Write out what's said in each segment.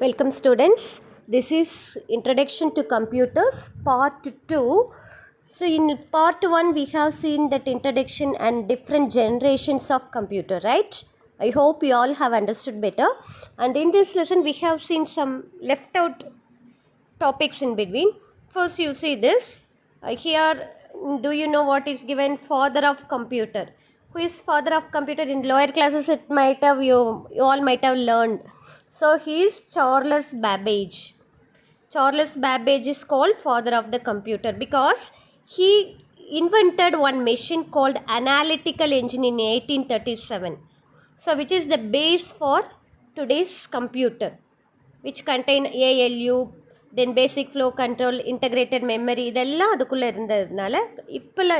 Welcome students. This is Introduction to Computers part 2. So in part 1 we have seen that introduction and different generations of computer, right? I hope you all have understood better. And in this lesson we have seen some left out topics in between. First you see this. Here do you know what is given? Father of computer. Who is father of computer? In lower classes it might have you all might have learned. So he is Charles Babbage. Charles Babbage is called father of the computer because he invented one machine called analytical engine in 1837. So which is the base for today's computer, which contain ALU, then basic flow control, integrated memory, இதெல்லாம் அதுக்குள்ளே இருந்ததுனால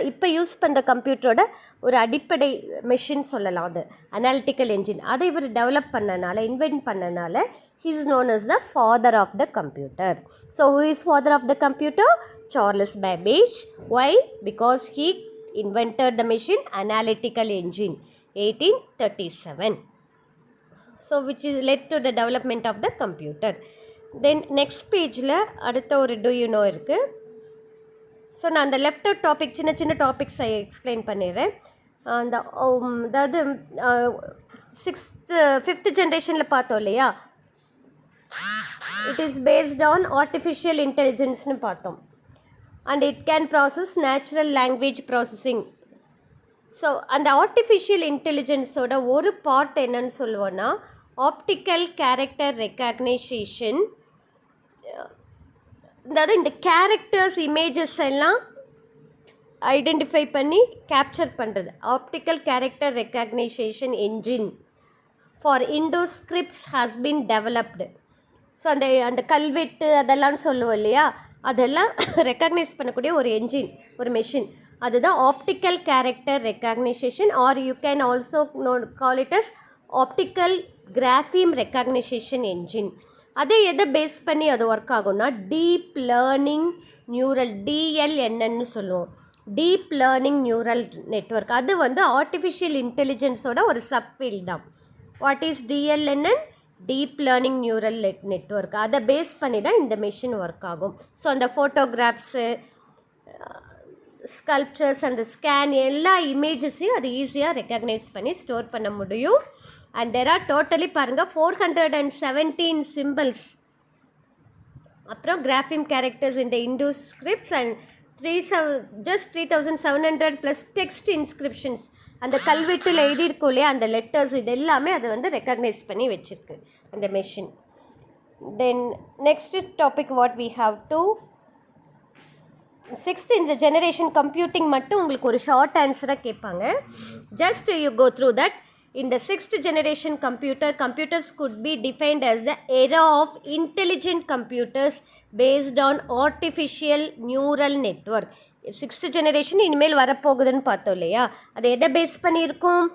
இப்போ use பண்ணுற கம்ப்யூட்டரோட ஒரு அடிப்படை machine சொல்லலாம். அது analytical engine அதை இவர் டெவலப் பண்ணனால இன்வென்ட் பண்ணனால he is known as the father of the computer. So who is father of the computer? Charles Babbage. Why? Because he invented the machine analytical engine 1837. So which is led to the development of the computer. Then next pageல அடுத்த ஒரு do you know இருக்கு. So நான் அந்த left out topic சின்ன சின்ன topics explain பண்ணிடுறேன். அந்த அதாவது ஃபிஃப்த் ஜென்ரேஷனில் பார்த்தோம் இல்லையா, it is based on artificial இன்டெலிஜென்ஸ்னு பார்த்தோம். And it can process natural language processing. So அந்த ஆர்டிஃபிஷியல் இன்டெலிஜென்ஸோட ஒரு பார்ட் என்னன்னு சொல்லுவோன்னா ஆப்டிக்கல் கேரக்டர் ரெக்கக்னைசேஷன். அதாவது இந்த கேரக்டர்ஸ் இமேஜஸ் எல்லாம் ஐடென்டிஃபை பண்ணி கேப்சர் பண்ணுறது optical character recognition engine for Indus scripts has been developed. So அந்த கல்வெட்டு அதெல்லாம் சொல்லுவோம் இல்லையா, அதெல்லாம் ரெக்கக்னைஸ் பண்ணக்கூடிய ஒரு என்ஜின், ஒரு மெஷின், அதுதான் optical character recognition, or you can also call it as optical grapheme recognition engine. அதை எதை பேஸ் பண்ணி அது ஒர்க் ஆகும்னா டீப் லேர்னிங் நியூரல், டிஎல்என்என்னு சொல்லுவோம், டீப் லேர்னிங் நியூரல் நெட்வொர்க். அது வந்து ஆர்டிஃபிஷியல் இன்டெலிஜென்ஸோட ஒரு சப்ஃபீல்ட் தான். What is DLNN? Deep learning neural network. அதை பேஸ் பண்ணி தான் இந்த மெஷின் ஒர்க் ஆகும். ஸோ அந்த ஃபோட்டோகிராஃப்ஸு, ஸ்கல்ப்சர்ஸ், அந்த ஸ்கேன் எல்லா இமேஜஸையும் அது ஈஸியாக ரெக்கக்னைஸ் பண்ணி ஸ்டோர் பண்ண முடியும். அண்ட் தெர் ஆர் டோட்டலி பாருங்கள் 417 சிம்பிள்ஸ், அப்புறம் கிராஃபிம் கேரக்டர்ஸ் இந்த Indus scripts and 3700 plus text inscriptions. அந்த கல்வெட்டில் எழுதியிருக்கோம் இல்லையா அந்த லெட்டர்ஸ், இது எல்லாமே அதை வந்து ரெக்கக்னைஸ் பண்ணி வச்சுருக்கு அந்த machine. Then next topic what we have to sixth இந்த ஜெனரேஷன் கம்ப்யூட்டிங் மட்டும் உங்களுக்கு ஒரு ஷார்ட் ஆன்சராக கேட்பாங்க. Just you go through that. In the sixth generation computers could be defined as the era of intelligent computers based on artificial neural network. Sixth generation இனிமேல் வரப்போகுதுன்னு பார்த்தோம் இல்லையா, அது எதை பேஸ் பண்ணி இருக்கும்?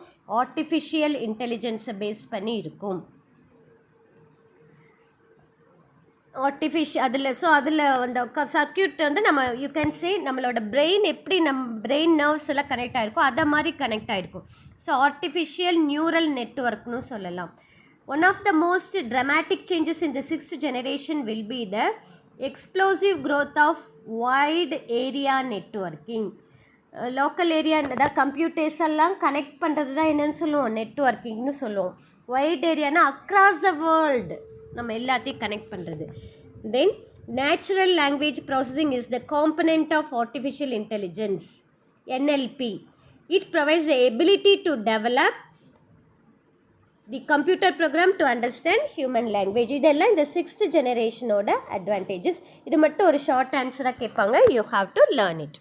ஆர்டிஃபிஷியல் இன்டெலிஜென்ஸை பேஸ் பண்ணி இருக்கும். அதில் அந்த சர்க்கியூட் வந்து நம்ம யூ கேன் சே நம்மளோட பிரெயின் எப்படி பிரெயின் நர்வ்ஸ் எல்லாம் கனெக்ட் ஆகிருக்கும் அதை மாதிரி கனெக்ட் ஆகிருக்கும். ஸோ ஆர்டிஃபிஷியல் நியூரல் நெட்வொர்க்னு சொல்லலாம். One of the most dramatic changes in the sixth generation will be the explosive growth of wide area networking. Local area, அதாவது கம்ப்யூட்டர்ஸ் எல்லாம் கனெக்ட் பண்ணுறது தான் என்னென்னு சொல்லுவோம், நெட்வொர்க்கிங்னு சொல்லுவோம். வைட் ஏரியானா அக்ராஸ் த வேர்ல்டு நம்ம எல்லாத்தையும் கனெக்ட் பண்ணுறது. Then natural language processing is the component of artificial intelligence, NLP. It provides the ability to develop the computer program to understand human language. இதெல்லாம் இந்த சிக்ஸ்த் ஜெனரேஷனோட அட்வான்டேஜஸ். இது மட்டும் ஒரு short ஆன்சராக கேட்பாங்க. You have to learn it.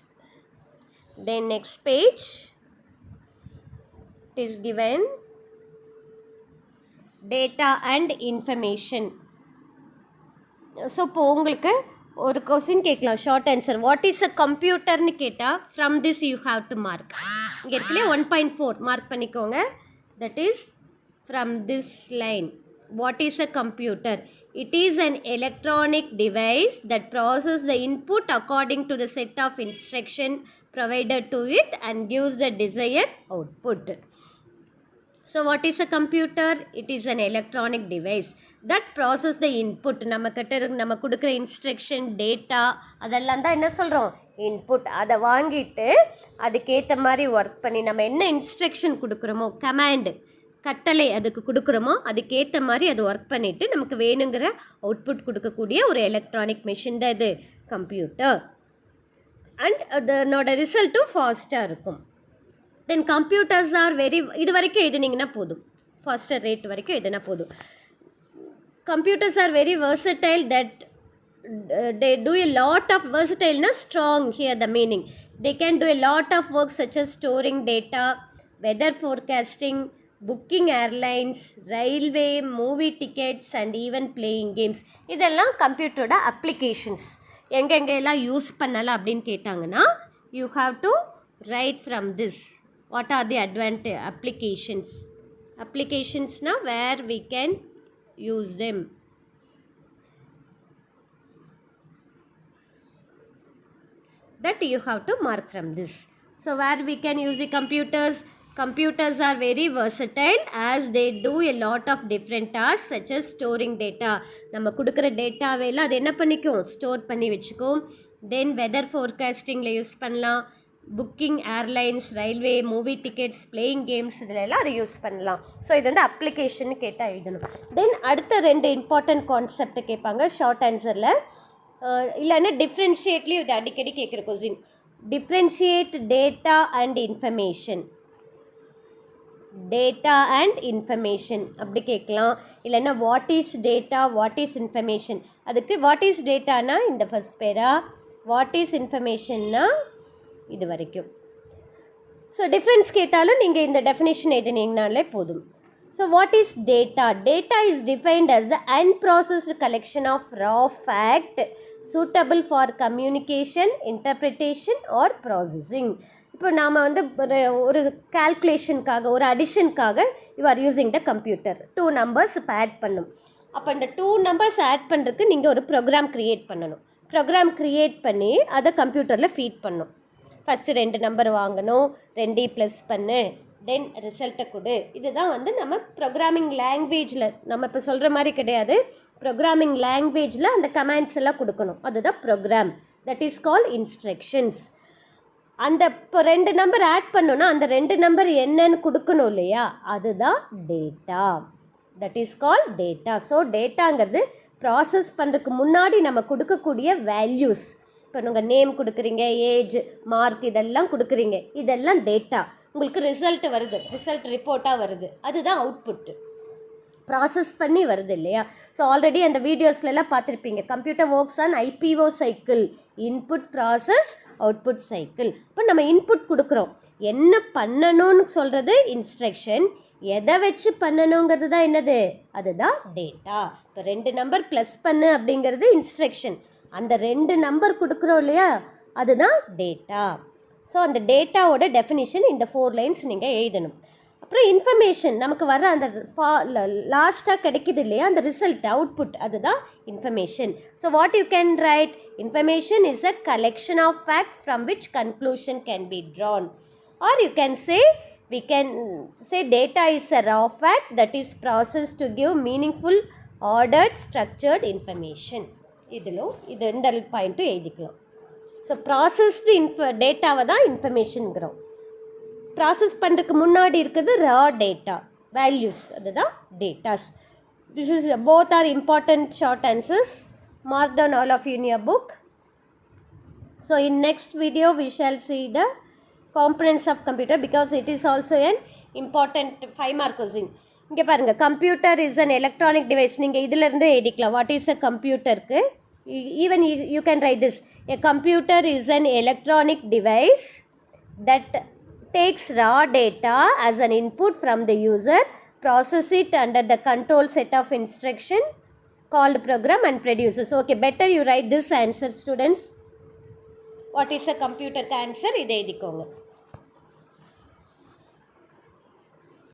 Then next page it is given data and information. So இப்போ உங்களுக்கு ஒரு கொஸ்டின் கேட்கலாம், short answer. What is a கம்ப்யூட்டர்னு கேட்டால் from this you have to mark. இங்கே இருக்குல்லையே 1.4 மார்க் பண்ணிக்கோங்க. That is from this line. What is a computer? It is an electronic device that process the input according to the set of instruction provided to it and gives the desired output. So what is a computer? It is an electronic device that process the input. நம்ம கொடுக்குற instruction, data அதெல்லாம் தான் என்ன சொல்கிறோம், input. அதை வாங்கிட்டு அதுக்கேற்ற மாதிரி ஒர்க் பண்ணி நம்ம என்ன இன்ஸ்ட்ரக்ஷன் கொடுக்குறோமோ, கமாண்டு கட்டளை அதுக்கு கொடுக்குறோமோ அதுக்கேற்ற மாதிரி அது ஒர்க் பண்ணிவிட்டு நமக்கு வேணுங்கிற அவுட்புட் கொடுக்கக்கூடிய ஒரு எலக்ட்ரானிக் மிஷின் தான் இது கம்ப்யூட்டர். அண்ட் அதனோட ரிசல்ட்டும் ஃபாஸ்ட்டாக இருக்கும். தென் கம்ப்யூட்டர்ஸ் ஆர் வெரி, இது வரைக்கும் எழுதுனீங்கன்னா போதும், ஃபாஸ்டர் ரேட் வரைக்கும் எழுதுனா போதும். Computers are very versatile that they do a lot of versatile, na strong here the meaning. They can do a lot of work such as storing data, weather forecasting, booking airlines, railway, movie tickets and even playing games. இதெல்லாம் கம்ப்யூட்டரோட applications. எங்கெங்கெல்லாம் use பண்ணலாம் அப்படின்னு கேட்டாங்கன்னா you have to write from this. What are the advanced applications? Applications na where we can use them. That you have to mark from this. So where we can use the computers? Computers are very versatile as they do a lot of different tasks such as storing data. நம்ம கொடுக்குற டேட்டாவையில் அது என்ன பண்ணிக்கும், store பண்ணி வச்சுக்கும். தென் weather ஃபோர்காஸ்டிங்கில் use பண்ணலாம். Booking airlines, railway, movie tickets, playing games இதிலெல்லாம் அதை யூஸ் பண்ணலாம். ஸோ இது வந்து அப்ளிகேஷன் கேட்டால் எழுதணும். தென் அடுத்த 2 இம்பார்ட்டன்ட் கான்செப்ட் கேட்பாங்க ஷார்ட் ஆன்சரில். இல்லைன்னா டிஃப்ரென்ஷியேட்லேயும் இது அடிக்கடி கேட்குற question. Differentiate data and information. Data and information அப்படி கேட்கலாம். இல்லைன்னா what is data, what is information. அதுக்கு வாட் இஸ் டேட்டானா இந்த ஃபர்ஸ்ட் பேரா, வாட் இஸ் இன்ஃபர்மேஷன்னா இது வரைக்கும். ஸோ டிஃப்ரென்ஸ் கேட்டாலும் நீங்கள் இந்த டெஃபினேஷன் எழுதினீங்கனாலே போதும். So what is data? Data is defined as the unprocessed collection of raw fact suitable for communication, interpretation or processing. இப்போ நாம் வந்து ஒரு கால்குலேஷனுக்காக, ஒரு அடிஷனுக்காக you are using the computer. 2 numbers இப்போ ஆட் பண்ணும். அப்போ இந்த 2 நம்பர்ஸ் ஆட் பண்ணுறதுக்கு நீங்கள் ஒரு ப்ரோக்ராம் க்ரியேட் பண்ணணும். ப்ரோக்ராம் க்ரியேட் பண்ணி அதை கம்ப்யூட்டரில் ஃபீட் பண்ணணும். ஃபஸ்ட்டு 2 நம்பர் வாங்கணும், 2 ப்ளஸ் பண்ணு, தென் ரிசல்ட்டை கொடு. இதுதான் வந்து நம்ம ப்ரோக்ராமிங் லாங்குவேஜில், நம்ம இப்போ சொல்கிற மாதிரி கிடையாது, ப்ரோக்ராமிங் லாங்குவேஜில் அந்த கமாண்ட்ஸ் எல்லாம் கொடுக்கணும். அதுதான் program. That is call instructions. அந்த இப்போ 2 நம்பர் ஆட் பண்ணோன்னா அந்த 2 நம்பர் என்னன்னு கொடுக்கணும் இல்லையா, அதுதான் டேட்டா. That is call data. So டேட்டாங்கிறது ப்ராசஸ் பண்ணுறதுக்கு முன்னாடி நம்ம கொடுக்கக்கூடிய வேல்யூஸ். இப்போ நீங்கள் நேம் கொடுக்குறீங்க, ஏஜ், மார்க் இதெல்லாம் கொடுக்குறீங்க, இதெல்லாம் டேட்டா. உங்களுக்கு ரிசல்ட் வருது, ரிசல்ட் ரிப்போர்ட்டாக வருது, அதுதான் அவுட்புட்டு. ப்ராசஸ் பண்ணி வருது இல்லையா. ஸோ ஆல்ரெடி அந்த வீடியோஸ்லாம் பார்த்துருப்பீங்க. Computer works on IPO cycle, input, process, output cycle. இப்போ நம்ம இன்புட் கொடுக்குறோம், என்ன பண்ணணும்னு சொல்கிறது இன்ஸ்ட்ரக்ஷன், எதை வச்சு பண்ணணுங்கிறது தான் என்னது, அதுதான் டேட்டா. இப்போ 2 நம்பர் ப்ளஸ் பண்ணு அப்படிங்கிறது இன்ஸ்ட்ரக்ஷன். அந்த 2 நம்பர் கொடுக்குறோம் இல்லையா, அதுதான் டேட்டா. ஸோ அந்த டேட்டாவோட டெஃபினிஷன் இந்த 4 லைன்ஸ் நீங்கள் எழுதணும். அப்புறம் இன்ஃபர்மேஷன், நமக்கு வர அந்த லாஸ்ட்டாக கிடைக்கிது இல்லையா அந்த ரிசல்ட், அவுட்புட், அதுதான் information. So what you can write, information is a collection of fact from which conclusion can be drawn. Or you can say, we can say data is a raw fact that is processed to give meaningful, ordered, structured information. இதிலும் இது இந்த பாயிண்ட்டும் எழுதிக்கலாம். So processed டேட்டாவை தான் இன்ஃபர்மேஷனுங்கிறோம். Process பண்ணுறதுக்கு முன்னாடி இருக்கிறது ரா டேட்டா, வேல்யூஸ், அதுதான் datas. This is both are important short answers. Mark down all of you in your book. So in next video we shall see the components of computer because it is also an important 5 mark question. இங்கே பாருங்கள், computer is an electronic device. நீங்கள் இதிலேருந்து எழுதிக்கலாம் what is a கம்ப்யூட்டருக்கு. Even you can write this, a computer is an electronic device that takes raw data as an input from the user, process it under the control set of instruction called program and produces. Okay, better you write this answer students. What is a computer answer? இதை எழுதிக்கோங்க.